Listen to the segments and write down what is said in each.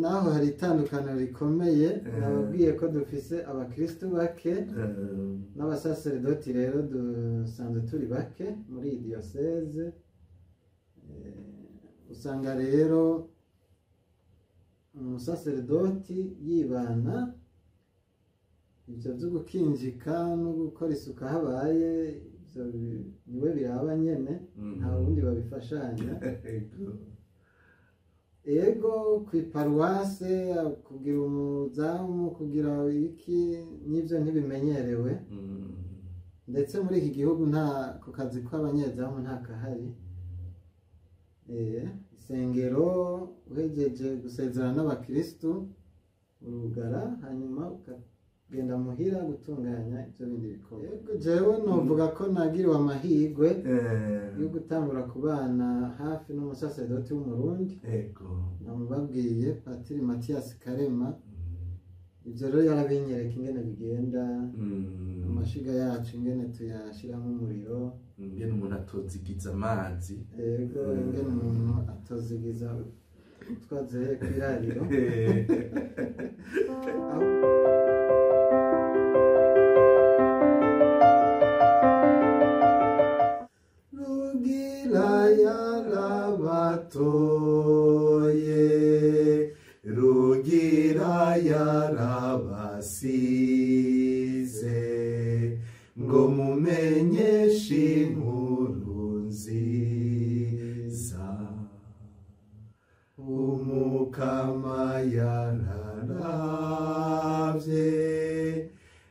naho hari itandukaniro rikomeye nababwiye ko dufise abakristo bake n'abasaserdoti rero dusanzwe turi bake muri iyi diocese. Usanga rero umusaserdoti yibana ibyo byo gukinjika no gukora isuku habaye niwe biraba nyene nta wundi babifashanya. Ego kwiparuwase kugira umuzamu kugira iki nivyo ntibimenyerewe, ndetse muri iki gihugu nta ku kazi kw'abanyezamu nta kahari. Isengero uhejeje gusezerana n'abakristu urugara hanyuma ukagenda muhira gutunganya ibyo bindi bikorwa. Ego jewe novuga ko nagiriwe amahirwe yo gutangura kubana hafi n'umusaserdoti w'umurundi. Namubabwiye Patiri Mathias Karema. Ibyo rero yarabinyereka ingene bigenda, amashiga yacu ingene tuyashiramo umuriro, ingene umuntu atozigiza amazi. Ego ingene umuntu atozigiza twazeye kw'irariro. Rugira yarabatoye, rugira yarabasize, ngo mumenyeshe inkuru nziza. Umukama yararavye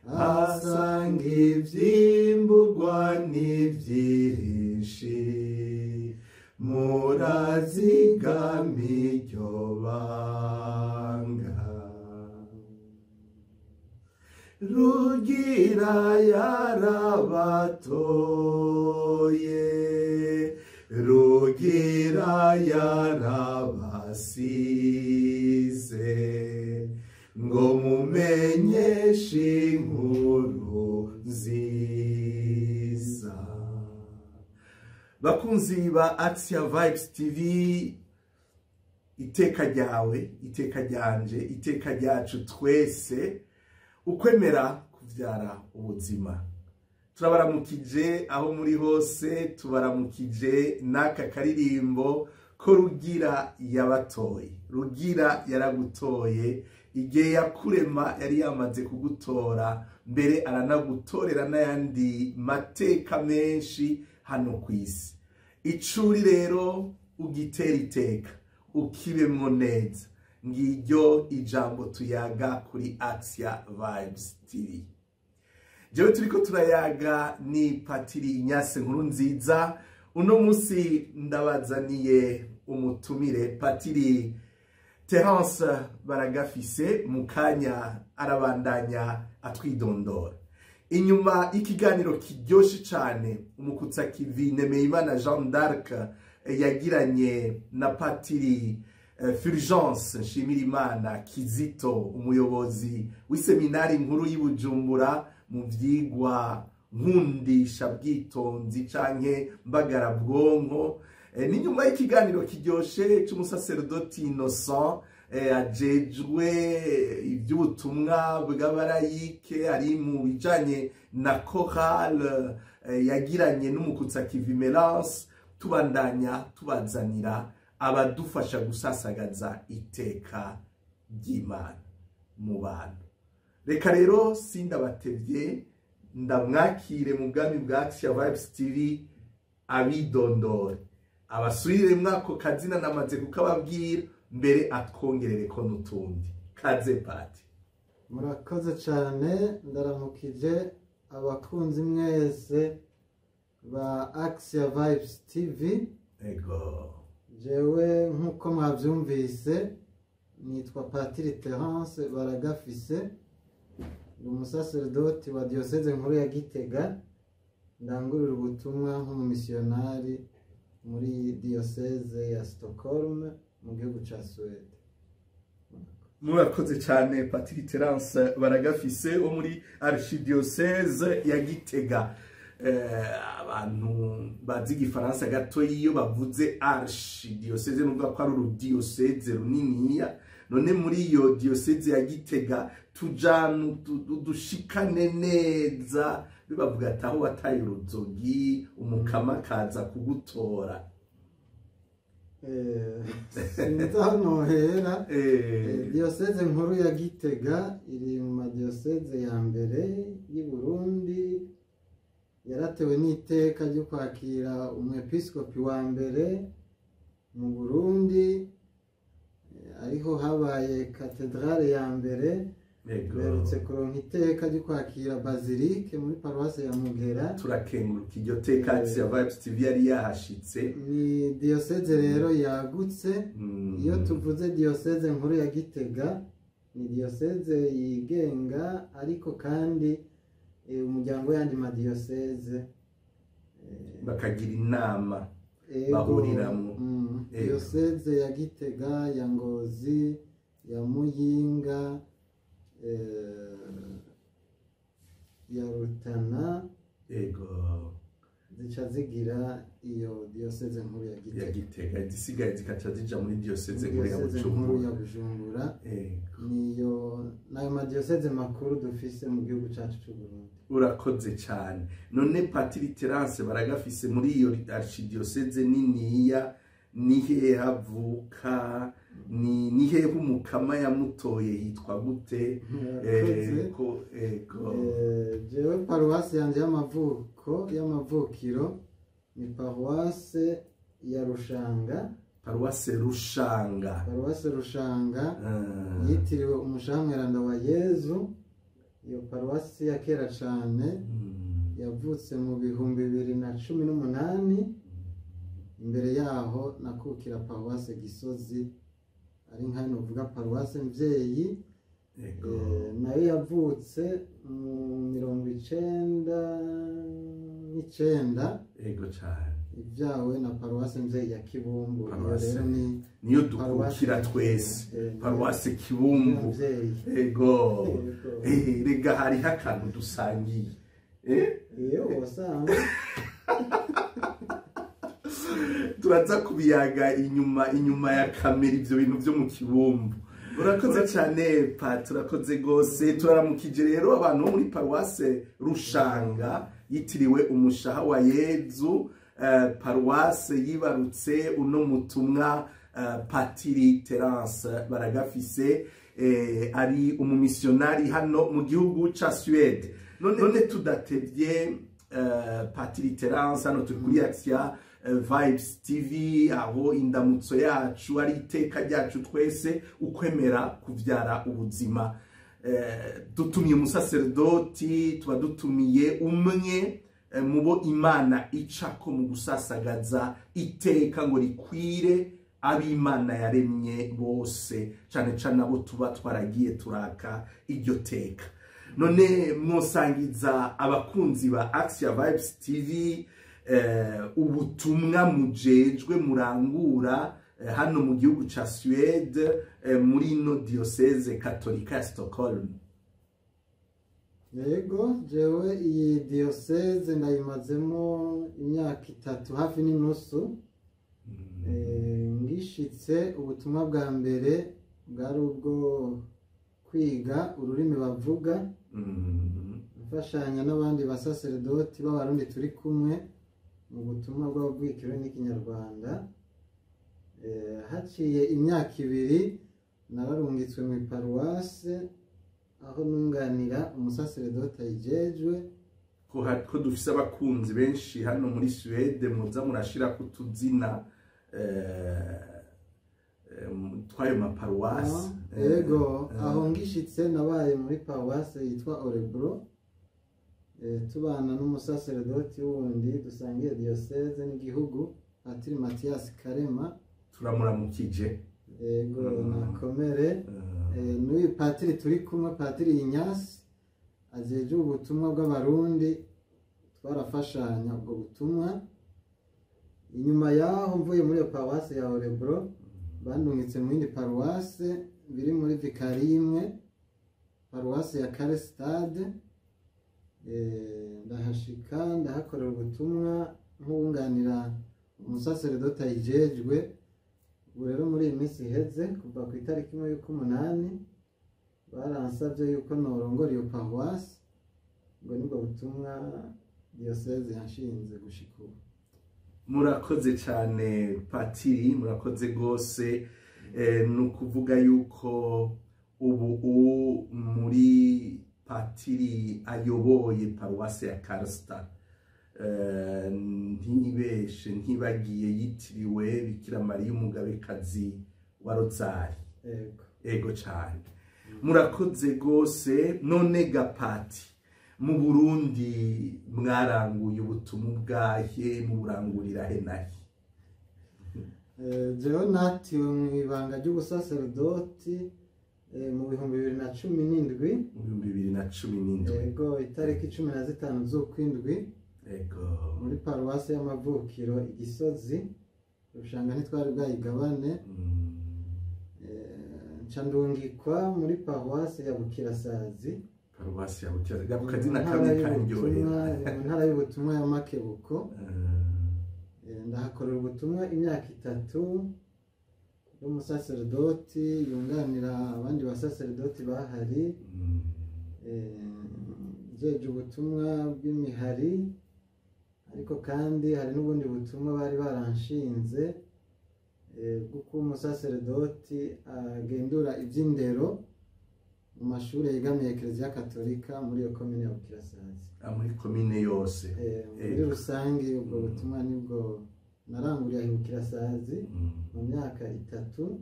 asanga ivyimburwa n'ivyinshi, murazigama iryo banga. Rugira yarabatoye, rugira yarabasize, ngo mumenyeshe inkuru nziza. Bakunzi ba Action Vibes TV, iteka ryawe, iteka ryanje, iteka ryacu twese, ukwemera kuvyara ubuzima. Turabaramukije aho muri hose, tubaramukije n'aka karirimbo ko rugira yabatoye. Rugira yaragutoye, igihe yakurema yari yamaze kugutora, mbere aranagutorera n'ayandi mateka menshi hano kw'isi. Icuri rero ugitera iteka, ukibemwo neza. Ngiryo ijambo tuyaga kuri Action Vibes TV. Jewe turiko turayaga ni Patiri Ignace Nkurunziza. Uno musi ndabazaniye umutumire Patiri Terence Baragafise, mukanya arabandanya atwidondora. Inyuma ikiganiro kiryoshe cane umukutsa kivi Nemeyimana Jean d'Arc yagiranye na Patiri Fulgence Nshimirimana Kizito, umuyobozi w'iseminari nkuru y'Ibujumbura mu vyigwa nkundisha bwitonzi canke mbagara bwonko. Ni nyuma y'ikiganiro kiryoshe c'umusaserdoti Innocent ajejwe ivy'ubutumwa bw'abarayike, ari mu bijanye na chorale yagiranye n'umukutsa kivi Melance. Tubandanya tubazanira abadufasha gusasagaza iteka ry'Imana mu bantu. Reka rero sindabatevye, ndamwakire mu bwami bwa Action Vibes TV abidondore, abasubirire mwako kazina namaze kukababwira, mbere atwongerere ko n'utundi. Kaze Pati. Murakoze cyane, ndaramukije abakunzi mwese ba Action Vibes TV. Ego. Jewe nkuko mwavyumvise nitwa Patiri Terence Baragafise, umusaserdoti wa diocese nkuru ya Gitega, ndangurira ubutumwa nk'umumisionari muri diocese ya Stockholm mu gihugu ca Sweden. Murakoze cyane Patiri Terence Baragafise wo muri Archidiocese ya Gitega. Abantu bazi igifaransa gato iyo bavuze Archidiocese nubwo ko ari urudiocese runiniya, none muri iyo diyoseze ya Gitega tujana dushikane neza bibavuga ati aho wataye uruzogi umukama kaza kugutora. Sinzi aho nohera. Diyoseze nkuru ya Gitega iri mu madiyoseze ya mbere y'i Burundi, yaratewe n'iteka ryo kwakira umwepiskopi wa mbere mu Burundi, ariho habaye katedrale ya mbere. Berutse kuronka iteka ryo kwakira bazilike muri paruwase ya Mugera. Turakenguruka iryo teka ya Vibes TV yari yahashitse. Ni diyoseze rero yagutse. Iyo tuvuze diyoseze nkuru ya Gitega ni diyoseze yigenga, ariko kandi umuryango yandi madiyoseze bakagira inama bahuriramwo. Diyoseze ya Gitega, ya Ngozi, ya Muyinga, ya Rutana, zica zigira iyo diyoseze nkuru ya Gitega, zisigaye zikaca zija muri diyoseze nkuru ya Bujumbura. Niyo nayo madiyoseze makuru dufise mu gihugu cacu c'u Burundi. Urakoze cyane. None Patiri Terence baragafise muri iyo archidiyoseze niniya, nihe havuka, nihe umukama yamutoye hitwa gute? Jewe paruwase yanje y'amavukiro ni paruwase ya Rushanga. Paruwase Rushanga. Paruwase Rushanga yitiriwe umushamweranda wa Yezu. Iyo paruwasi ya kera cane, yavutse mu 2018. Imbere yaho nakukira paruwase Gisozi, ari nk'aho uvuga paruwase Mvyeyi. Nayo yavutse mu 1999. Ego cyane. Ibyawe na paruwase Mvyeyi ya Kibumbu. Rero niyo dukukira twese. Paruwase Kibumbu. Ego. Rega hari hakantu dusangiye. Iyo wasanga. Turaza kubiyaga inyuma ya kamera ivyo bintu byo mu Kibumbu. Urakoze cyane Pat, urakoze gose. Turaramukije rero abantu muri paruwase Rushanga yitiriwe umushaha wa Yezu, paruwase yibarutse uno mutumwa Patiri Terence baragafise, ari umumisionari hano mu gihugu ca Suède. None tudatevye Patiri Terence hano turi kuri Action Vibes TV, aho indamutso yacu ari iteka ryacu twese ukwemera kuvyara ubuzima. Dutumiye umusaserdoti, tuba dutumiye umwe mubo Imana icako mu gusasagaza iteka ngo rikwire ab'Imana yaremye bose, cane cane abo tuba twaragiye turaka iryo teka. None mwosangiza abakunzi ba Action Vibes TV ubutumwa mujejwe murangura hano mu gihugu ca Suède, muri no diocese katolika ya Stockholm. Yego, jewe iyi diocese ndayimazemo imyaka 3 hafi n'inusu. Ngishitse ubutumwa bwa mbere bwari ubwo kwiga ururimi bavuga, mfashanya n'abandi basaserdoti b'abarundi turi kumwe mu butumwa bw'abavukiro n'ikinyarwanda. Haciye imyaka 2 nararungitswe mu paruwase aho nunganira umusaserdoti ayijejwe. Ko dufise abakunzi benshi hano muri Suède, muza murashira kutuzina twayo maparuwase. Yego, aho ngishitse nabaye muri paruwase yitwa Orebro, tubana n'umusaserdoti wundi dusangiye diocese n'igihugu, Patiri Mathias Karema. Turamuramukije. Yego, nakomere. N'uyu patiri turi kumwe, Patiri Inyasi, ajeje ubutumwa bw'abarundi, twarafashanya ubwo butumwa. Inyuma yaho mvuye muri iyo paruwase ya Orebro, bandungitse mu yindi paruwase biri muri vikari imwe, paruwase ya Karestade. Ndahashika ndahakorera ubutumwa nk'ubunganira umusaserdoti ayijejwe, ubu rero muri iyi minsi iheze kuva ku itariki imwe y'umunani baransabye yuko norongora iyo paruwasi ngo nibwo butumwa diyoseze yanshinze gushika ubu. Murakoze cyane patiri, murakoze rwose. Ni ukuvuga yuko ubu muri patiri ayoboye paruwasi ya Karsita, ntibeshe ntibagiye yitiriwe Bikira Mariya umugabekazi wa Rozari. Ego cyane, murakoze rwose. None gapati, mu Burundi mwaranguye ubutumwa bwahe, mu burangurira he nahe? Jewe natiwe mu ibanga ry'ubusaserdoti mu 2017. Mu 2017. Ego itariki 15 z'ukwindwi. Ego. Muri paruwasi y'amavukiro Igisozi, urushanga ntitwari bwayigabane. Ncandungikwa muri paruwasi ya Bukirasazi. Paruwasi ya Bukirasazi, akazina kamwe kanyoye. Mu ntara y'ubutumwa ya Makebuko. Ndahakorera ubutumwa imyaka 3 y'umusaserdoti yunganira abandi basaserdoti bahari. Jeje ubutumwa bw'imihari, ariko kandi hari n'ubundi butumwa bari baranshinze bw'uko umusaserdoti agendura iby'indero mu mashuri yegamiye Eklezia Katolika muri iyo komine ya Bukirasazi. Muri komine yose. Muri rusange ubwo butumwa nibwo naranguriye Bukirasazi mu myaka 3.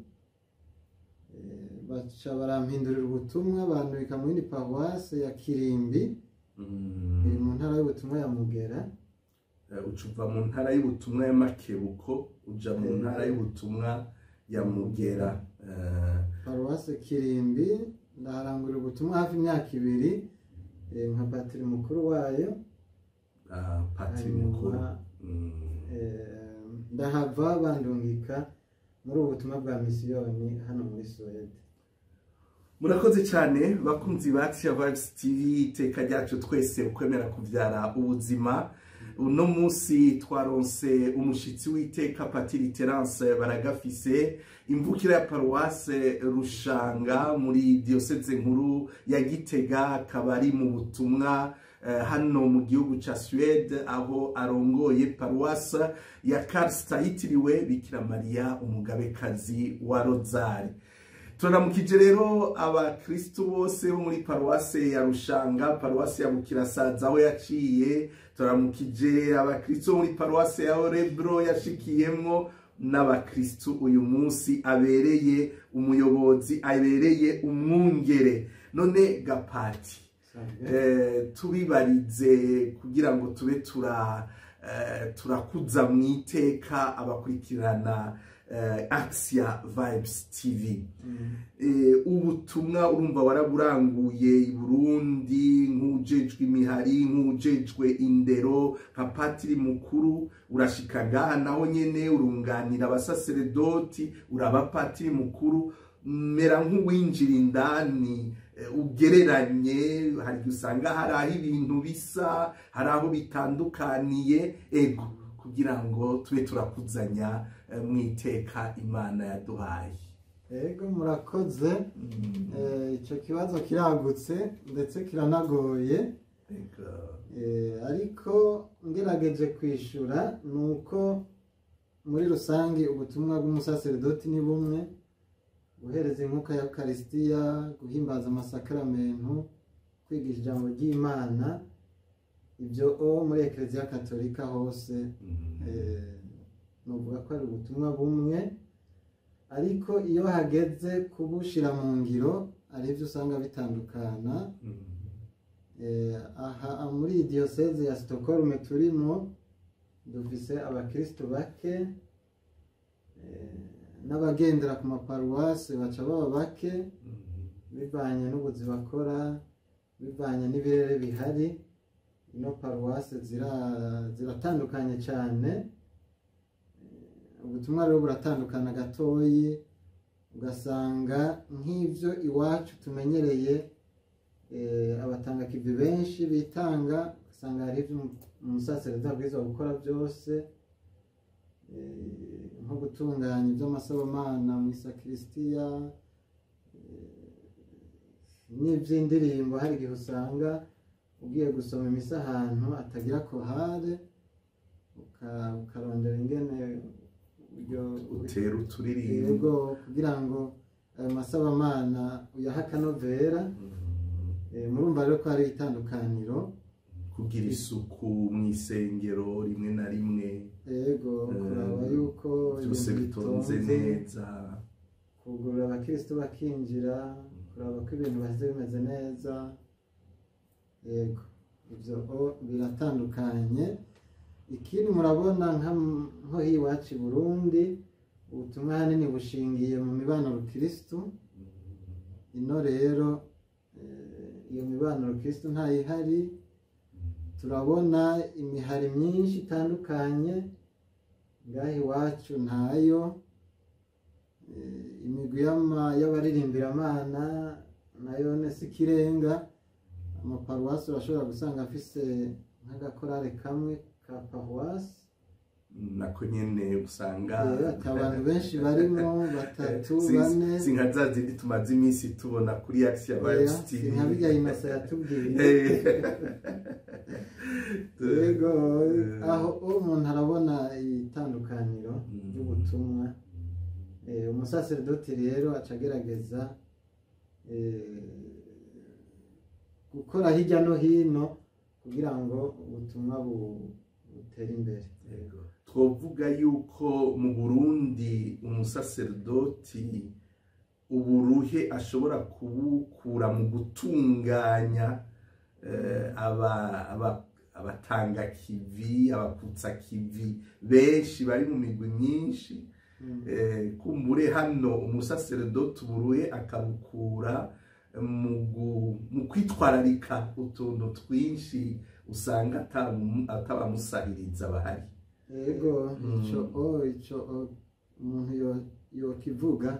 Baca barampindurira ubutumwa bandika mu yindi paruwase ya Kirimbi, iri mu ntara y'ubutumwa ya Mugera. Ucuva mu ntara y'ubutumwa ya Makebuko uja mu ntara y'ubutumwa ya Mugera. Paruwase Kirimbi ndarangurira ubutumwa hafi imyaka 2 nka patiri mukuru wayo. Patiri mukuru. Ndahava bandungika muri ubutumwa bwa misiyoni hano muri Suwede. Murakoze cyane bakunzi ba Tia Vibes TV, iteka ryacu twese ukwemera kuvyara ubuzima. Uno munsi twaronse umushitsi w'iteka Patiri Terence Baragafise, imvukira ya paruwase Rushanga muri diocese nkuru ya Gitega, akaba ari mu butumwa hano mu gihugu ca Suwede, aho arongoye paruwase ya Karsita yitiriwe Bikira Mariya umugabekazi wa Rozari. Turamukije rero abakristo bose bo muri paruwase ya Rushanga, paruwase ya Bukirasazi aho yaciye. Turamukije abakristo muri paruwase ya Orebro yashikiyemwo, n'abakristo uyu munsi abereye umuyobozi, abereye umwungere. None gapati, tubibarize kugira ngo tube turakuza mu iteka abakurikirana Axia Vibes TV. Ubutumwa urumva waraburanguye i Burundi nk'ujejwe imihari, nk'ujejwe indero nka patiri mukuru, urashika ngaha naho nyene urunganira abasaserdoti, uraba patiri mukuru, mera nk'uwinjira indani ugereranye. Hari usanga hari aho ibintu bisa, hari aho bitandukaniye. Ego kugira ngo tube turakuzanya mu iteka Imana yaduhaye. Ego murakoze. Icyo kibazo kiragutse ndetse kiranagoye. Ariko ngerageje kwishura nuko muri rusange ubutumwa bw'umusaserdoti ni bumwe: guhereza inkuka ya Eucharistia, guhimbaza amasakaramentu, kwigisha ijambo ry'Imana. Ibyo muri Eklezia Katolika hose nuvuga ko ari ubutumwa bumwe, ariko iyo hageze kubushira mu ngiro ari byo usanga bitandukana. Aha muri diocese ya Stockholm turimo dufise abakristo bake, n'abagendera ku maparuwase baca baba bake bivanye n'ubuzi bakora, bivanye n'ibirere bihari. Ino paruwase ziratandukanye cyane, ubutumwa rero buratandukana gatoyi. Ugasanga nk'ibyo iwacu tumenyereye abatanga kivi benshi bitanga, ugasanga hari ibyo umusaserdoti abwirizwa gukora byose. nko gutunganya iby'amasabamana mu isakristiya n'iby'indirimbo. Hari igihe usanga ugiye gusoma imisa ahantu atagira kohare, ukarondera ingene utera uturirimbo kugira ngo ayo masabamana uyaha akanovera. Murumva rero ko hari itandukaniro, kugira isuku mu isengero rimwe na rimwe, kuraba yuko byose bitonze neza, kugurura abakristo bakinjira, kuraba ko ibintu bahise bimeze neza. Ibyo biratandukanye. Ikindi murabona nko hiwacu i Burundi, ubutumwa hanini bushingiye mu mibano rukristo. Ino rero iyo mibano rukristo ntayihari. Turabona imihari myinshi itandukanye, ngaho iwacu ntayo. Imigwi y'abaririmbira-mana nayo si ikirenga. Amaparuwasi urashobora gusanga afise nk'agakorale kamwe ka paruwasi, nako nyene usanga abantu benshi barimo 3 4. Sinka za zindi tumaze iminsi tubona kuri Action Vibes TV, nka bijya Innocent yatubwiye. Aho umuntu arabona itandukaniro ry'ubutumwa. Umusaserdoti rero acagerageza gukora hirya no hino kugira ngo ubutumwa butere imbere. Twovuga yuko mu Burundi umusaserdoti uburuhe ashobora kubukura mu gutunganya abatanga kivi, abakutsa kivi benshi bari mu migwi myinshi. Kumbure hano umusaserdoti uburuhe akabukura mu kwitwararika utuntu twinshi usanga atabamusahiriza bahari. Ico umuntu yokivuga.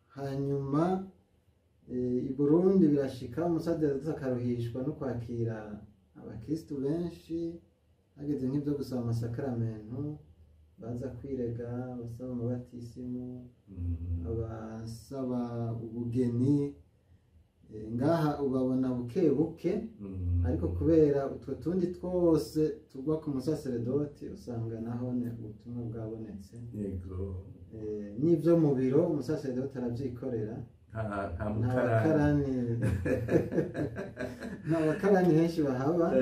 Hanyuma i Burundi birashika umusaseredoti akaruhishwa no kwakira abakristo benshi, hageze nk'ibyo gusaba amasakaramentu, baza kwirega, abasaba amabatisimu, abasaba ubugeni. Ngaha ubabona buke buke, ariko kubera utwo tundi twose tugwa ku musaseredoti usanga naho ubutumwa bwabonetse. N'ibyo mu biro umusaseredoti arabyikorera. nta bakarani henshi bahaba.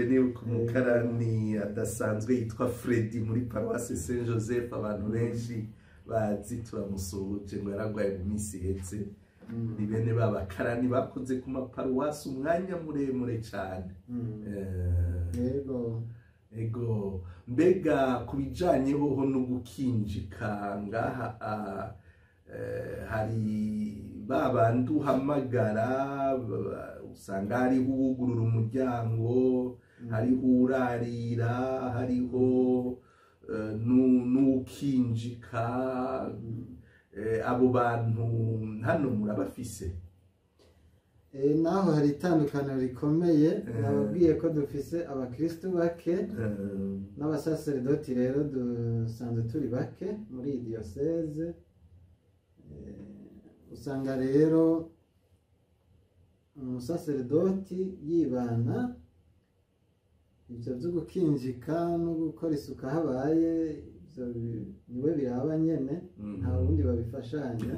Nibuka umukarani adasanzwe yitwa Freddy muri Paruwasi Saint Joseph, abantu benshi bazi, turamusuhuje ngo yaragwaye mu minsi ihetse. Ni bene babakarani bakoze ku maparuwasi umwanya muremure cyane. Mbega ku bijanye hoho no gukinjika ngaha, hari babandi uhamagara usanga hariho uwugurura umuryango, hariho urarira, hariho n'ukinjika. Abo bantu hano murabafise? Naho hari itandukaniro rikomeye. Nababwiye ko dufise abakristo bake n'abasaseredoti rero dusanzwe turi bake muri iyi diyoseze. Usanga rero umusaseredoti yibana ibyo byo gukinjika no gukora isuku habaye, niwe biraba nyene, nta wundi babifashanya.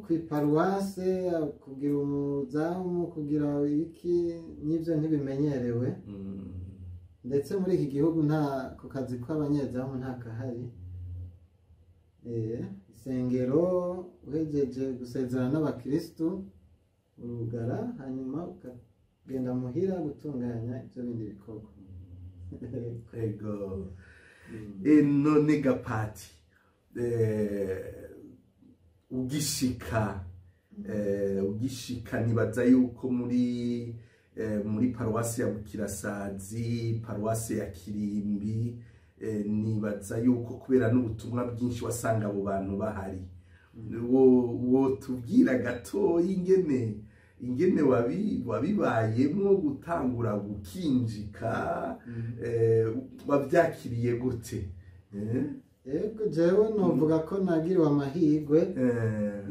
Ku iparuwase kugira umuzamu, kugira iki, n'ibyo ntibimenyerewe. Ndetse muri iki gihugu nta ku kazi kw'abanyezamu nta kahari. Isengero uhejeje gusezerana n'abakristu urugara, hanyuma ukagenda muhira gutunganya ibyo bindi bikorwa. None Gapati, ugishika nibaza yuko muri paruwasi ya Bukirasazi, paruwasi ya Kirimbi, nibaza yuko kubera n'ubutumwa bwinshi wasanga abo bantu bahari. Wo tubwira gato ingene ingene wabibayemo gutangura gukinjika wabyakiriye gute? Yego jewe novuga ko nagiriwe amahirwe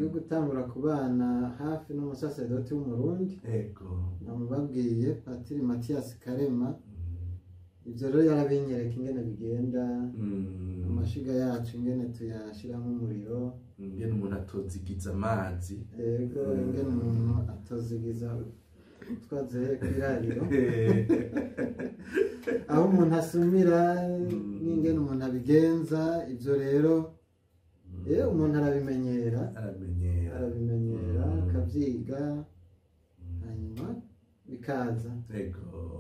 yo gutangura kubana hafi n'umusaserdoti w'umurundi. Yego namubabwiye Patiri Mathias Karema. Ibyo rero yarabinyereka ingene bigenda, amashiga yacu ingene tuyashiramo umuriro, ingene umuntu atozigiza amazi. Yego ingene umuntu atozigiza twazeye kwirariro aho umuntu asumira n'ingene umuntu abigenza. Ibyo rero umuntu arabimenyera akabyiga hanyuma bikaza.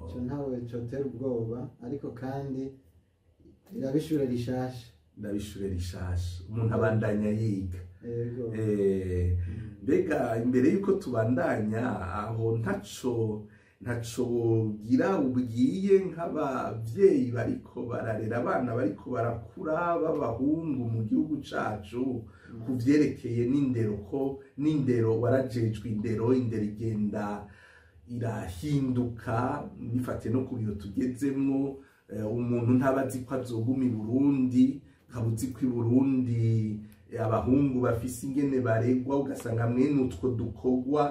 Cyo ntawe cotera ubwoba, ariko kandi birabishure rishasha umuntu abandanya yiga. Mbega imbere yuko tubandanya aho ntaco gira ubwiye nk'abavyeyi bariko bararera abana bariko barakura b'abahungu mu gihugu cacu kuvyerekeye n'indero, ko n'indero warajejwe indero igenda irahinduka bifate no ku biyo tugezemwo. Umuntu ntabazi ko azoguma i Burundi, kabuzi ko i Burundi abahungu bafise ingene baregwa, ugasanga mwene utwo dukogwa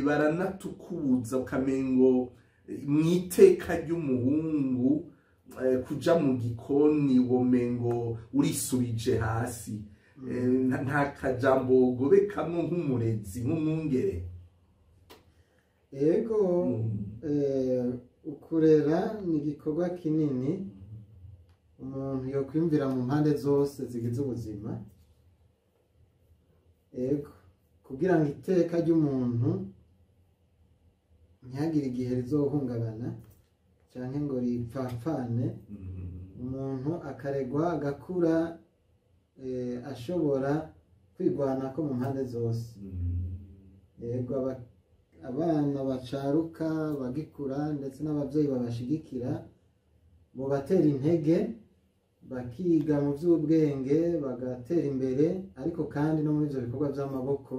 baranatukubuza ukamengo mwiteka ry'umuhungu kuja mu gikoni womengo urisubije hasi. Nta kajambo gobekamwo nk'umurezi nk'umwungere. Yego ukurera ni igikorwa kinini umuntu yokwiyumvira mu mpande zose zigize ubuzima. Yego kugira ngo iteka ry'umuntu ntihagire igihe rizohungabana canke ngo ripfapfane, umuntu akaregwa agakura ashobora kwigwanako mu mpande zose. Yego abana bacaruka bagikura ndetse n'abavyeyi babashigikira bo batera intege bakiga mu by'ubwenge bagatera imbere, ariko kandi no muri ivyo bikorwa vy'amaboko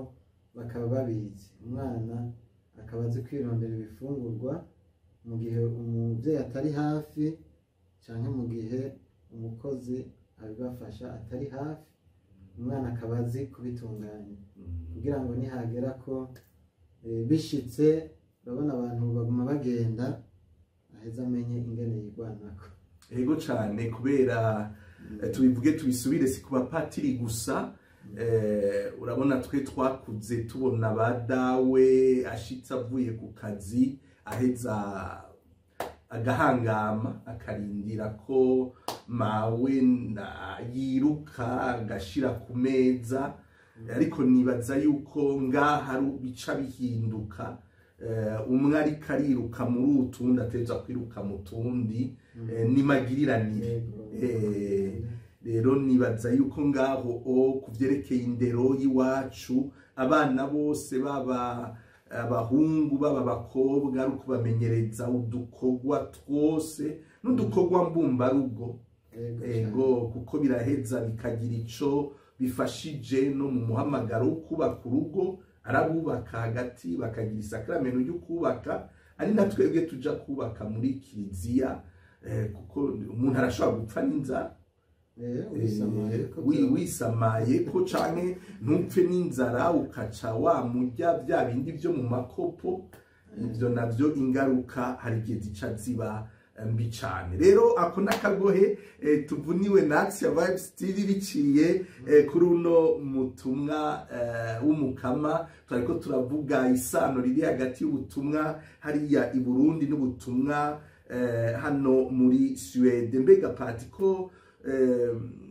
bakaba babizi. Umwana akaba azi kwirondera ibifungurwa mu gihe umuvyeyi atari hafi canke mu gihe umukozi abibafasha atari hafi, umwana akaba azi kubitunganya kugira ngo nihagera ko bishitse urabona abantu baguma bagenda aheza amenye ingene yigwanako. Ego cane, kubera tubivuge tubisubire si ku bapatiri gusa. Urabona twe twakuze tubona badawe ashitse avuye ku kazi aheza agahangama akarindira ko mawe yiruka agashira ku meza, ariko nibaza yuko ngaha bica bihinduka. Umwe ariko ariruka muri utundi ateza kwiruka mu tundi, ni magiriranire. Rero nibaza yuko ngaho kuvyerekeye indero y'iwacu abana bose baba abahungu baba abakobwa ari ukubamenyereza udukogwa twose n'udukogwa mbumbarugo. Ego kuko biraheza bikagira ico bifashije no mu muhamagaro wo kubaka urugo. Arabubaka hagati bakagira isakramento ryo kubaka, ari na twebwe tuja kubaka muri kiliziya, kuko umuntu arashobora gupfa n'inzara wisamaye ko canke ntupfe n'inzara ukaca wamurya bya bindi vyo mu makopo. Ivyo navyo ingaruka hari igihe zica ziba mbi cane. Rero ako nakagohe tuvuniwe na Action Vibes TV biciye kuri uno mutumwa w'umukama. Twariko turavuga isano riri hagati y'ubutumwa hariya i Burundi n'ubutumwa hano muri Suède. Mbega patiko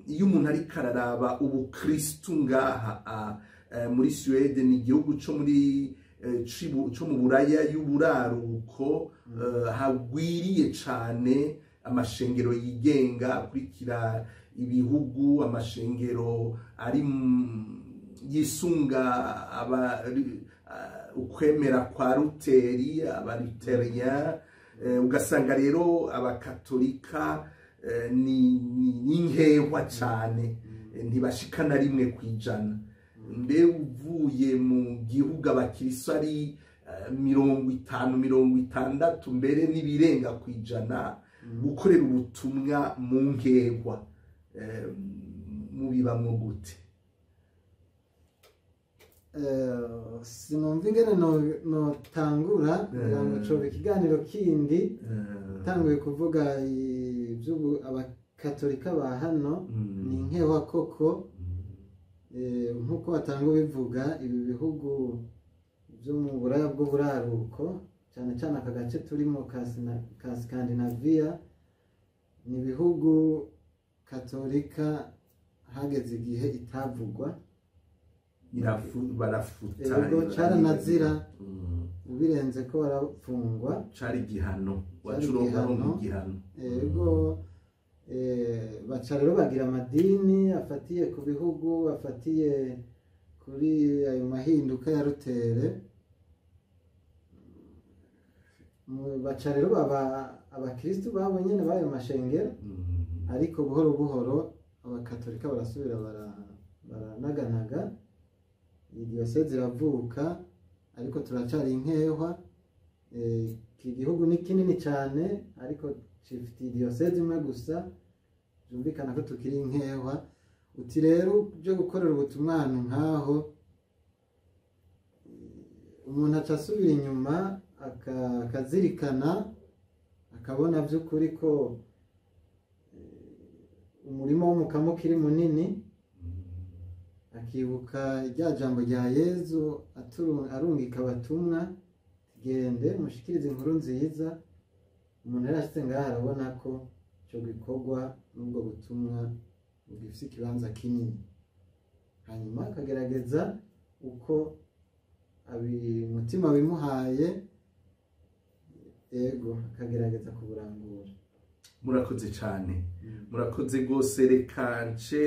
iyo umuntu ari kararaba ubukristu ngaha muri Suède, ni igihugu co muri co mu buraya y'uburaruko, hagwiriye cane amashengero yigenga akurikira ibihugu, amashengero ari yisunga ukwemera kwa Luteri, abaluterien. Ugasanga rero abakatolika ni nkehwa cane, ntibashika na rimwe kwijana. mbe uvuye mu gihugu abakiristo ari 50 60 mbere n'ibirenga kwijana gukorera ubutumwa mu nkehwa mubibamwo gute? Sinumva ingene notangura kugira ngo coba ikiganiro kindi tanguye kuvuga abakatolika ba hano ni nkehwa koko, nk'uko batanga bivuga ibi bihugu byo mu buraya bw'uburaruko cyane cyane aka gace turimo ka Scandinavia ni ibihugu katolika hageze igihe itavugwa, barafuta yego caranazira ubirenze ko barafungwa, cari igihano wacuronga mu gihano, yego baca rero bagira amadini afatiye ku bihugu, afatiye kuri ayo mahinduka ya Rutere, baca rero baba abakristu babo nyene bayo mashengero, ariko buhoro buhoro abakatolika barasubira baranaganaga, idiyoseze iravuka, ariko turacari inkehwa. Iki gihugu ni kinini cyane ariko gifite idiyoseze imwe gusa, byumvikana ko tukiri inkehwa. Uti rero byo gukorera ubutumwa ahantu nk'aho umuntu aca asubira inyuma akazirikana akabona by'ukuri ko umurimo w'umukamo kiri munini, akibuka rya jambo rya Yezu arungika abatumwa, gende mushikirize inkuru nziza. Umuntu yari ashitse ngaha arabona ko icyo gikorwa n'ubwo butumwa bugifite ikibanza kinini, hanyuma akagerageza uko umutima bimuhaye, yego akagerageza kuburangura. Murakoze cyane, murakoze rwose. Reka nce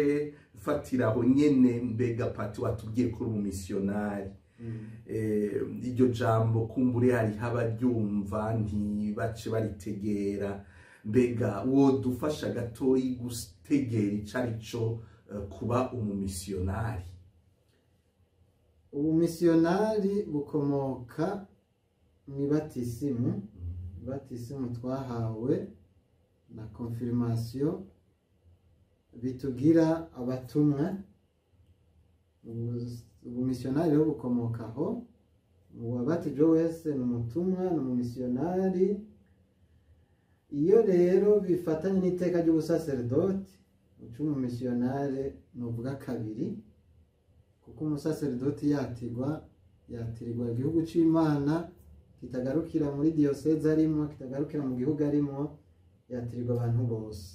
mfatiraho nyene, mbega Pati watubwiye ko uri umumisiyonari, iryo jambo kumbure hari abaryumva ntibace baritegera, mbega wodufasha gatoyi gutegera icari co kuba umumisiyonari? Ubumisiyonari bukomoka mu batisimu, batisimu twahawe na confirmation bitugira abatumwa. Ubumisiyonari rero bukomokaho, uwabatijwe wese ni umutumwa, ni umumisiyonari. Iyo rero bifatanye n'iteka ry'ubusaserdoti, umumisiyonari nuvuga kabiri, kuko umusaserdoti yatirirwa igihugu c'Imana, kitagarukira muri diyoseze arimo, kitagarukira mu gihugu arimo, yatirirwa abantu bose.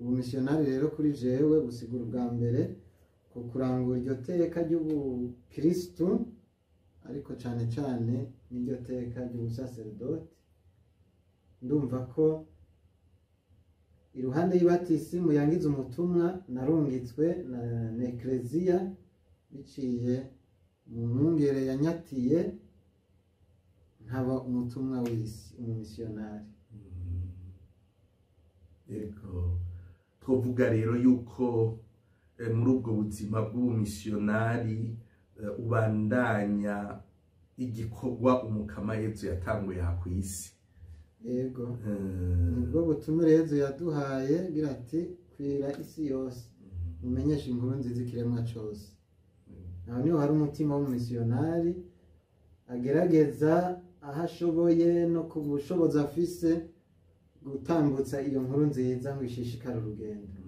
Ubumisiyonari rero kuri jewe busigura ubwa mbere ku kurangura iryo teka ry'ubukristu, ariko cyane cyane n'iryo teka ry'ubusaserdoti. Ndumva ko iruhande y'ibatisimu yangiza umutumwa narungitswe na ekleziya biciye mu mwungere yanyatiye, nkaba umutumwa w'isi, umumisiyonari. Yego, twovuga rero yuko muri ubwo buzima bw'ubumisiyonari ubandanya igikorwa umukama Yezu yatanguye aha ku isi. Yego, nibwo butumire Yezu yaduhaye, gira ati kwira isi yose mumenyeshe inkuru nziza ikiremwa cyose. Aho niho hari umutima w'umumisiyonari agerageza aho ashoboye no ku bushobozi afise gutambutsa iyo nkuru nziza ngo ishishikare urugendo.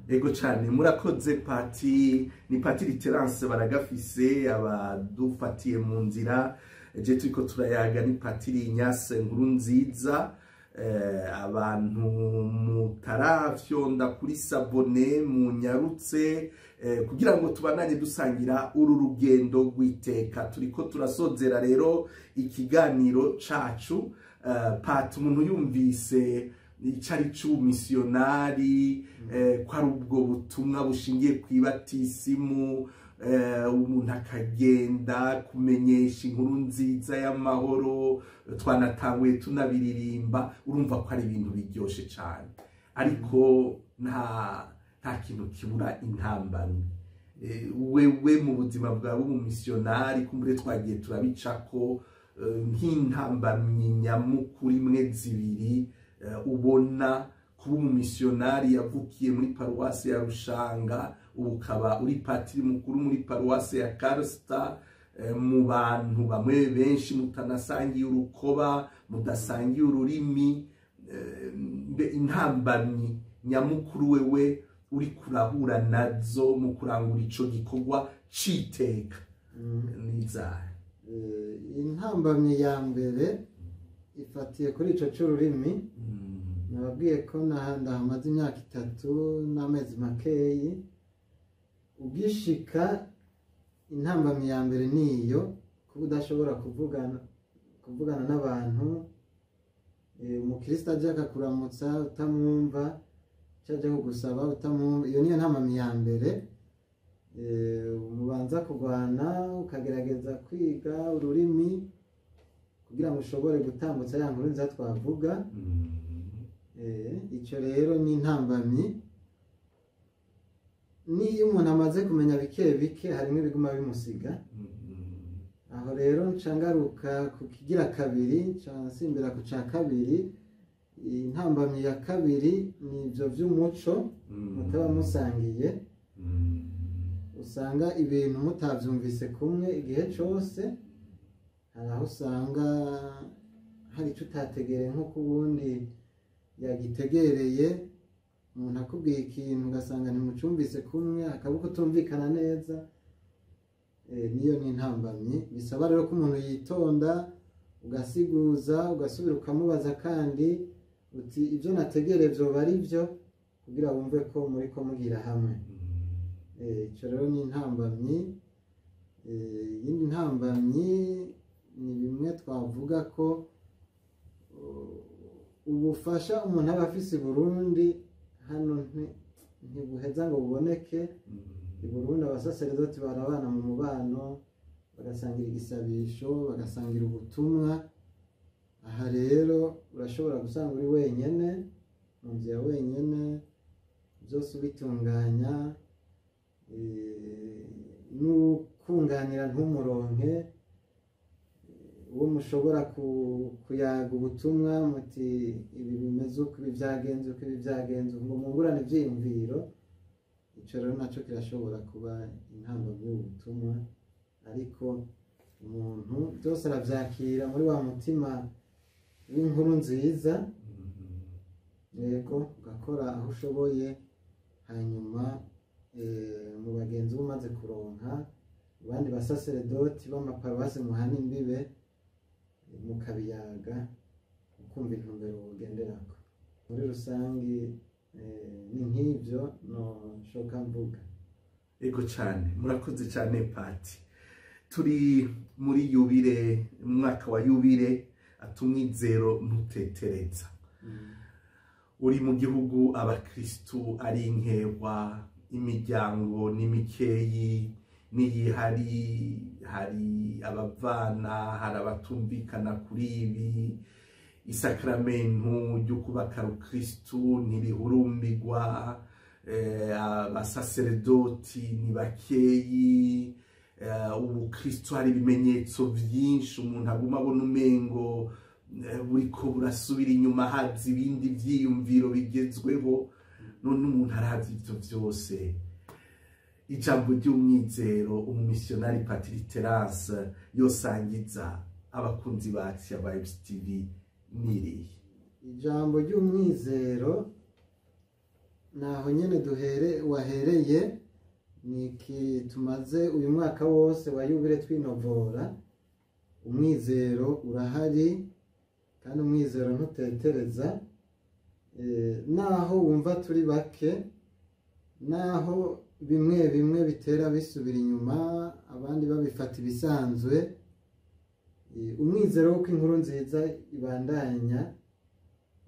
Yego cyane, murakoze Pati. Ni Patiri Terence Baragafise abadufatiye mu nzira, je turiko turayaga ni Patiri Ignace Nkurunziza. Abantu mutarafyonda kuri sabone munyarutse kugira ngo tubananye dusangira uru rugendo rw'iteka. Turiko turasozera rero ikiganiro cacu. Pati, umuntu yumvise icari c'ubumisiyonari, ko ari ubwo butumwa bushingiye kw'ibatisimu, umuntu akagenda kumenyesha inkuru nziza y'amahoro, twanatanguye tunabiririmba, urumva ko ari ibintu biryoshe cyane, ariko nta kintu kibura intambamyi. wewe mu buzima bwawe umumisiyonari kumbure twagiye turabicako nk'intambamyi nyamukuru imwe zibiri ubona kuba umumisiyonari yavukiye muri paruwasi ya Rushanga ubu ukaba uri patiri mukuru muri paruwasi ya Karusta, mu bantu bamwe benshi mutanasangiye urukoba mudasangiye ururimi, intambamyi nyamukuru wewe uri kurahura nazo mu kurangura ico gikorwa citeka nizahe? Intambamyi ya mbere ifatiye kuri ico c'ururimi. Nababwiye ko ndahamaze imyaka 3 n'amezi makeyi. Ugishika intambamyi ya mbere niyo kuba udashobora kuvugana n'abantu, umukristo aje akakuramutsa utamwumva, cyaje kugusaba utamwumva. Iyo niyo ntambamyi ya mbere. Mubanza kurwana ukagerageza kwiga ururimi kugira ngo ushobore gutambutsa ya nkuru nziza twavuga. Icyo rero ni intambamyi. Niyo umuntu amaze kumenya bike bike harimo ibiguma bimusiga. Aho rero ncangaruka ku kigira kabiri, nsimbira ku ca kabiri. Intambamyi ya kabiri ni ibyo by'umuco mutaba musangiye. Usanga ibintu mutabyumvise kumwe igihe cyose. Hari aho usanga hari icyo utategereye nk'uko ubundi yagitegereye. Umuntu akubwiye ikintu ugasanga ntimucumvise kumwe, akaba kutumvikana neza. Niyo ni intambamyi. Bisaba rero ko umuntu yitonda, ugasiguza, ugasubira ukamubaza kandi uti ibyo nategereye byoba ari byo, kugira wumve ko muri ko mugira hamwe. Icyo rero ni intambamyi. Iyindi ntambamyi ni bimwe twavuga ko ubufasha umuntu aba afise i Burundi hano ntibuheza ngo buboneke. I Burundi abasaseredoti barabana mu mubano, bagasangira igisabisho, bagasangira ubutumwa. Aha rero urashobora gusanga uri wenyene mu nzu ya wenyene, byose ubitunganya, n'ukunganira ntumuronke uwo mushobora kuyaga ubutumwa muti ibi bimeze uko, ibi byagenze ngo mungurane ibyiyumviro. Icyo rero nacyo kirashobora kuba intambamyi y'ubutumwa, ariko umuntu byose arabyakira muri wa mutima w'inkuru nziza. Yego, ugakora aho ushoboye, hanyuma mu bagenzi umaze kuronka abandi basaseredoti b'amaparuwasi muhana imbibe, mukabiyaga ukumva intumbero ugenderako. Muri rusange ni nk'ibyo noshoka mvuga. Ego cyane, murakoze cyane Pati. Turi muri yubire, umwaka wa yubire, atumwizero ntutetereza. Uri mu gihugu abakristu ari inkewa, imiryango n'imikeyi niyihari, hari abavana, hari abatumvikana kuri ibi. Isakramentu ryo kubaka rukristu ntirihurumbirwa, abasaseredoti ni bakeyi. Ubukristu hari ibimenyetso byinshi umuntu aguma abona umengo buriko burasubira inyuma, haza ibindi vyiyumviro bigezweho, none umuntu arazi ivyo byose. Ijambo ry'umwizero umumisiyonari Patiri Terence yosangiza abakunzi bacu ya Vibes TV nirihe? Ijambo ry'umwizero naho nyene wahereye, niki tumaze uyu mwaka wose wa yubire twinovora. Umwizero urahari kandi umwizero ntutetereza. Naho wumva turi bake, naho bimwe bitera bisubira inyuma, abandi babifata ibisanzwe, umwizero w'uko inkuru nziza ibandanya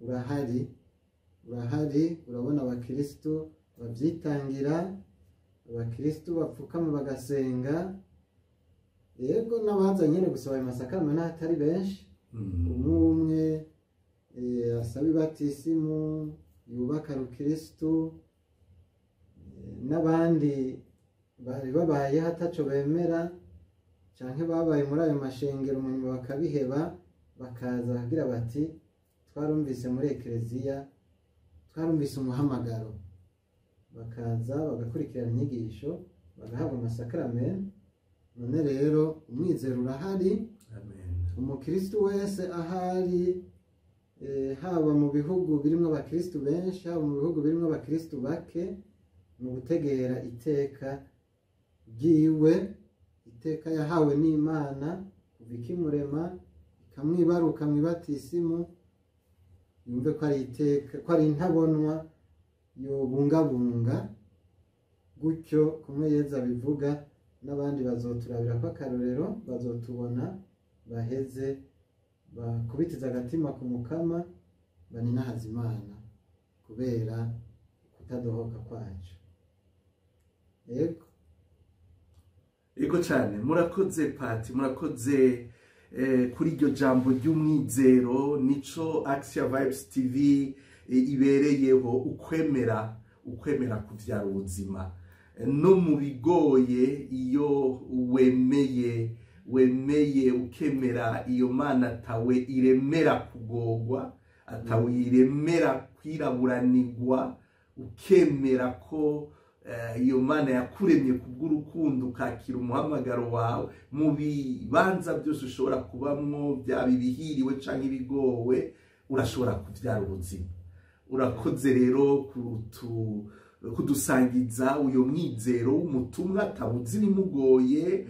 urahari. Urabona abakristu babyitangira, abakristu bapfukama bagasenga. Yego, n'abaza nyine gusaba ayo masakaramentu atari benshi. Umwe asaba ibatisimu, yubaka rukristu, n'abandi bari babayeho ataco bemera canke babaye muri ayo mashengero munyuma bakabiheba, bakaza bagira bati twarumvise muri ekereziya, twarumvise umuhamagaro, bakaza bagakurikirana inyigisho, bagahabwa amasakaramentu. None rero umwizero urahari. Umukristo wese ahari, haba mu bihugu birimwo abakristo benshi, haba mu bihugu birimwo abakristo bake, mu gutegera iteka ryiwe, iteka yahawe n'Imana kuva ikimurema ikamwibaruka mw'ibatisimu, yumve ko ari iteka, ko ari intabonwa yobungabunga. Gutyo kumwe Yezu abivuga, n'abandi bazoturabira ko akarorero, bazotubona baheze bakubitiza agatima ku Mukama, baninahaza Imana kubera kutadohoka kwacu. Ego cyane, murakoze Pati, murakoze kuri iryo jambo ry'umwizero. Nico Action Vibes TV ibereyeho, ukwemera kuvyara ubuzima no mu bigoye. Iyo wemeye ukemera iyo Mana atawe iremera kugorwa, atawe iremera kwiraburanirwa, ukemera ko iyo Mana yakuremye kubw'urukundo, ukakira umuhamagaro wawe mu bibanza byose ushobora kubamwo, byaba ibihiriwe canke ibigowe, urashobora kuvyara ubuzima. Urakoze rero kudusangiza uyo mwizero w'umutumwa atabuzi bimugoye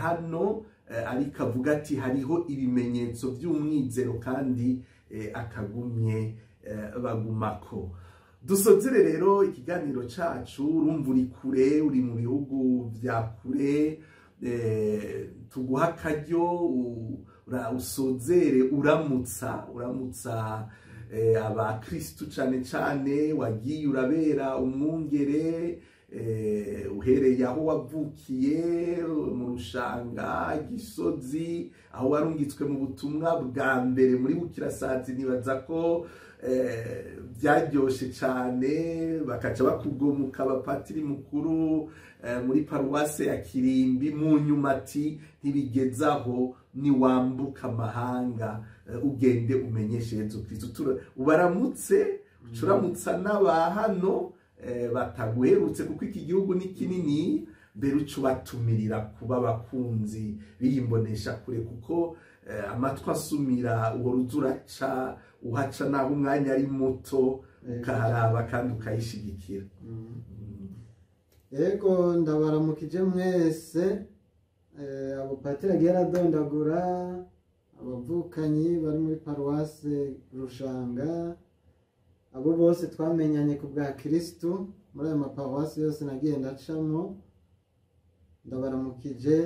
hano, ariko avuga ati hariho ibimenyetso by'umwizero kandi akagumye bagumako. Dusozere rero ikiganiro cacu. Urumva uri kure, uri mu bihugu vya kure, tuguha akaryo usozere uramutsa abakristu cane cane wagiye urabera umwungere, uhereye aho wavukiye mu Rushanga, Gisozi, aho warungitswe mu butumwa bwa mbere muri Bukirasazi. Nibaza ko byaryoshe cyane, bakaca bakugomuka abapatiri mukuru muri paruwase ya Kirimbi. mu nyuma ati ntibigezaho niwambuka amahanga ugende umenyeshe Yezu Kristo. Ubaramutse, ucuramutsa n'aba hano bataguherutse, kuko iki gihugu ni kinini. Mbere ucubatumirira kuba abakunzi biyimbonesha kure, kuko amatwi asumira uhora uzuraca uhaca naho umwanya ari muto, ukaharaba kandi ukayishigikira. Ego ndabaramukije mwese, abo patiri agiye aradondagura, abavukanyi bari muri paruwase Rushanga, abo bose twamenyanye ku bwa Kristo muri ayo maparuwase yose nagiye ndacamo. Ndabaramukije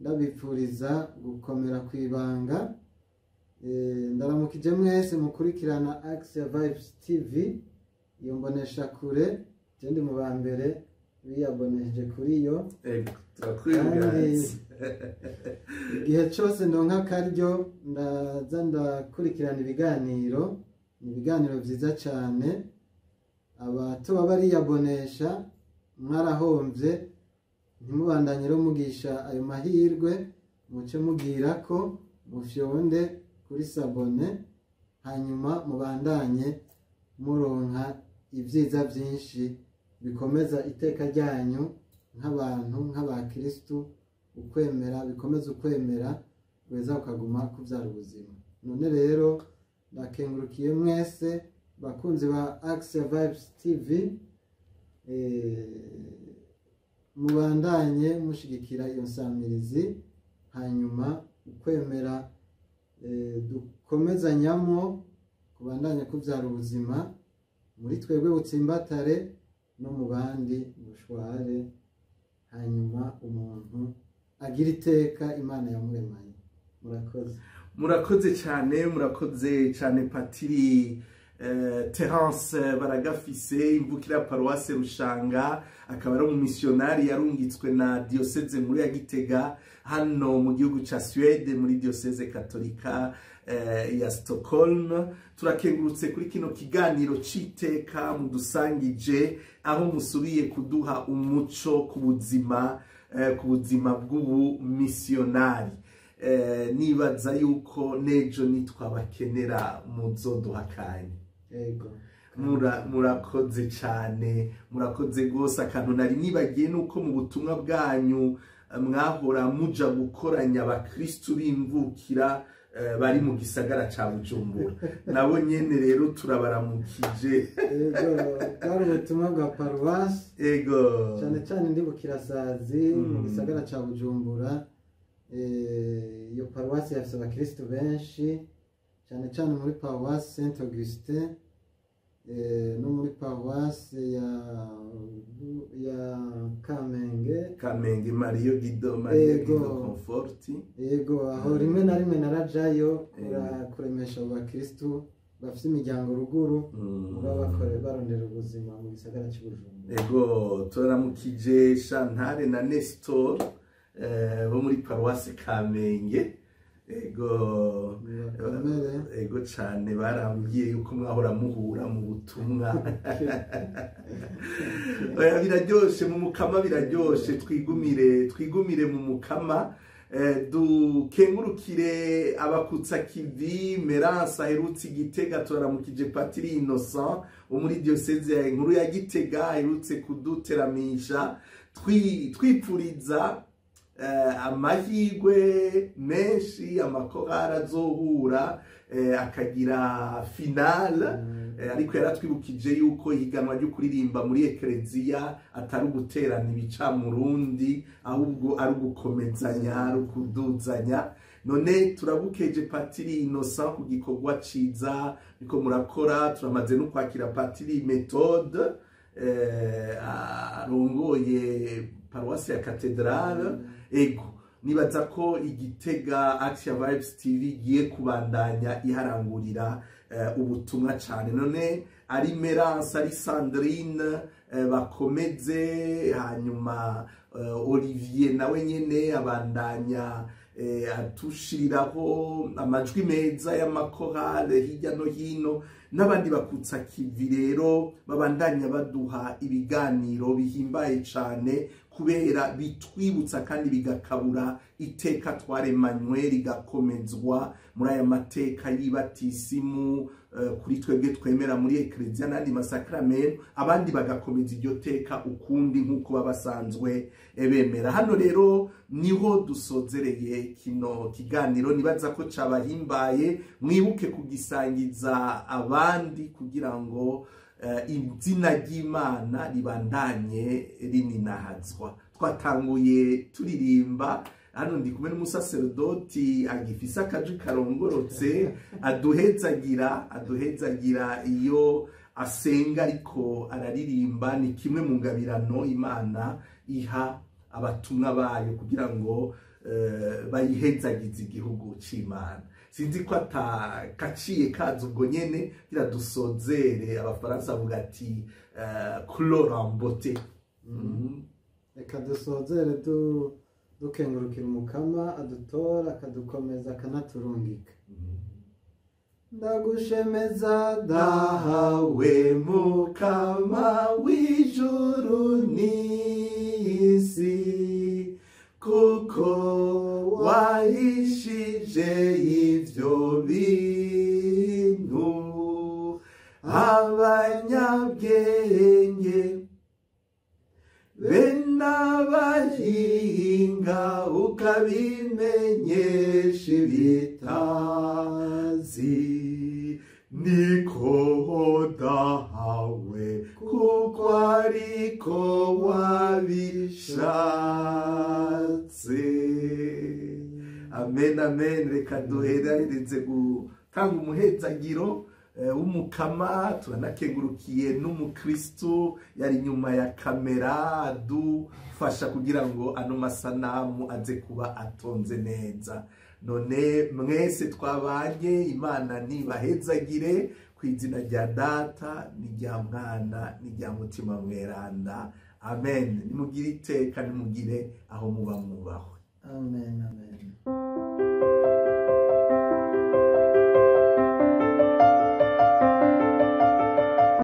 ndabipfuriza gukomera ku ibanga. Ndaramukije mwese mukurikirana Action Vibes TV, iyo mbonesha kure. Ndi mu ba mbere biyaboneje kuri yo. Igihe cyose ndonka akaryo ndaza ndakurikirana ibiganiro. Ni ibiganiro byiza cyane. Abatuba bariyabonesha mwarahombye, ntimubandanye rero mugisha ayo mahirwe, muce mubwira ko mufyonde kuri sabone, hanyuma mubandanye muronka ibyiza byinshi bikomeza iteka ryanyu nk'abantu, nk'abakristu. Ukwemera bikomeza ukwemera, weza ukaguma kubyara ubuzima. None rero ndakengurukiye mwese bakunzi ba Action Vibes TV, mubandanye mushigikira iyo nsamirizi, hanyuma ukwemera dukomezanyamo kubandanya kubyara ubuzima muri twebwe butsimbatare no mu bandi bushware, hanyuma umuntu agira iteka Imana yamuremanye. Murakoze. Murakoze cyane, murakoze cyane Patiri Terence Baragafise imvukira paruwase Rushanga, akaba ari umumisiyonari yarungitswe na diocese nkuru ya Gitega hano mu gihugu ca Suède muri diocese katolika ya Stockholm. Turakengurutse kuri kino kiganiro c'iteka mudusangije, aho musubiye kuduha umuco ku buzima bw'ubu misiyonari. Nibaza yuko nejo nitwabakenera muzoduha kanya. Murakoze cyane, murakoze gose. Akantu nari nibagiye nuko mu butumwa bwanyu mwahora muja gukoranya abakristu b'imvukira bari mu gisagara ca Bujumbura. Nabo nyene rero turabaramukije. Bwari ubutumwa bwa paruwasi, cyane cyane ndi Bukirasazi mu gisagara ca Bujumbura. Iyo paruwasi yafise abakristu benshi, cyane cyane muri paruwasi Saint Augustin no muri paruwasi ya Kamenge Mario Guido Comforti. Aho rimwe na rimwe narajayo kuremesha abakristu bafite imiryango ruguru barondera ubuzima mu gisagara cy'Ubujumbura. Turamukije Chantal na Nestor bo muri paruwasi Kamenge. Ego cyane, barambwiye yuko mwahora muhura mu butumwa. Biraryoshe mu mukama, biraryoshe. Twigumire mu mukama. Dukengurukire abakutsa kivi Meransa aherutse Gitega. Turaramukije Patiri Innocent wo muri diocese nkuru ya Gitega aherutse kuduteramisha, twipfuriza amahirwe menshi, amakorari azohura akagira finale. Ariko yaratwibukije yuko ihiganwa ryo kuririmba muri ekleziya atari uguterana ibicamurundi, ahubwo ari ugukomezanya, ari ukuduzanya. None turabukeje Patiri Innocent ku gikorwa ciza niko murakora. Turamaze no kwakira Patiri Methode arongoye paruwasi ya Katedrale. Nibaza ko Igitega Action Vibes TV igiye kubandanya iharangurira ubutumwa cyane. None ari Merance, ari Sandrine bakomeze, hanyuma Olivier nawe nyene abandanya atushiriraho amajwi meza y'amakorale hirya no hino, n'abandi bakutsa kivi rero babandanya baduha ibiganiro bihimbaye cyane, kubera bitwibutsa kandi bigakabura iteka twaremanywe rigakomezwa muri aya mateka y'ibatisimu kuri twebwe twemera muri ekleziya n'andi masakramento, abandi bagakomeza iryo teka ukundi nk'uko babasanzwe bemera. Hano rero niho dusozereye kino kiganiro. Nibaza ko cabahimbaye, mwibuke kugisangiza abandi kugira ngo izina ry'Imana ribandanye rininahazwa. Twatanguye turirimba, hano ndi kumwe n'umusaserdoti agifise akaju karongorotse, aduhezagira iyo asenga ariko araririmba. Ni kimwe mu ngabirano Imana iha abatumwa bayo kugira ngo bayihezagize igihugu c'Imana. Sinzi ko atakaciye kaza ubwo nyene kugira dusozere. Abafaransa bavuga ati couleur en beauté. Reka dusozere dukengurukira umukama adutora akadukomeza akanaturungika. Ndagushemeza dawe mukama w'ijuru n'isi, kuko wahishije ivyo bintu abanyabwenge be n'abahinga, ukabimenyesha ibitazi. Niko dawe kuko ariko wabishatse. Amen, amen. Reka duherereze gutanga umuhezagiro w'umukama. Turanakengurukiye n'umukristu yari nyuma ya kamera adufasha kugira ngo ano masanamu aze kuba atonze neza. none mwese twabanye imana ntibahezagire ku izina rya data n'irya mwana n'irya mutima mweranda amen. Nimugire iteka, nimugire aho muba mwubahwe. Amen, amen.